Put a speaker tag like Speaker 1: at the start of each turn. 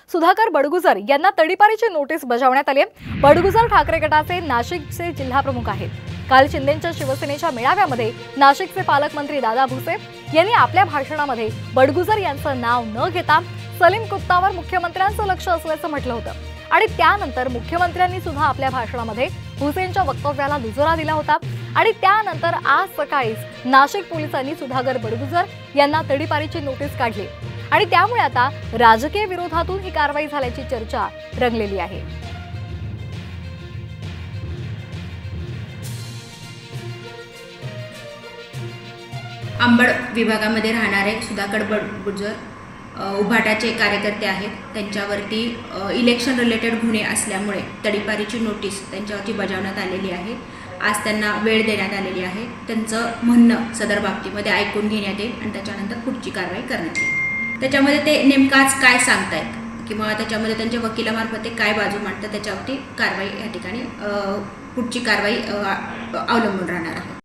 Speaker 1: सुधाकर बडगुजर यांना तडीपारीची नोटीस बजावण्यात आली आहे। बडगुजर ठाकरे गटाचे नाशिकचे जिल्हाप्रमुख आहेत। काल शिंदेंच्या शिवसेनेच्या मेळाव्यामध्ये नाशिकचे पालकमंत्री दादा भुसे यांनी आपल्या भाषणामध्ये बडगुजर यांचं नाव न घेता सलीम कुत्तावर मुख्यमंत्र्यांचं लक्ष असल्याचं म्हटलं होतं आणि त्यानंतर मुख्यमंत्र्यांनी सुद्धा आपल्या भाषणामध्ये भुसेंच्या वक्तव्याला दुजोरा दिला होता आणि त्यानंतर आज सकाळीच नाशिक पोलिसांनी सुधाकर बडगुजर यांना तडीपारीची नोटीस काढली आणि त्यामुळे आता राजकीय विरोधातून ही कारवाई झाल्याची चर्चा रंगलेली आहे।
Speaker 2: अंबड विभागामध्ये राहणारे सुधाकर बडगुजर उभाटाचे कार्यकर्ते आहेत। त्यांच्यावरती इलेक्शन रिलेटेड गुन्हे असल्यामुळे तडीपारीची नोटीस त्यांच्यावरती बजावण्यात आलेली आहे। आज त्यांना वेळ देण्यात आलेली आहे। त्यांचं म्हणणं सदर बाबतीमध्ये ऐकून घेण्यात येईल आणि त्याच्यानंतर पुढची कारवाई करण्यात येईल। त्याच्यामध्ये ते नेमकं आज काय सांगतायत किंवा त्याच्यामध्ये त्यांच्या वकिलामार्फत ते काय बाजू मांडतात त्याच्यावरती कारवाई या ठिकाणी पुढची कारवाई अवलंबून राहणार आहे।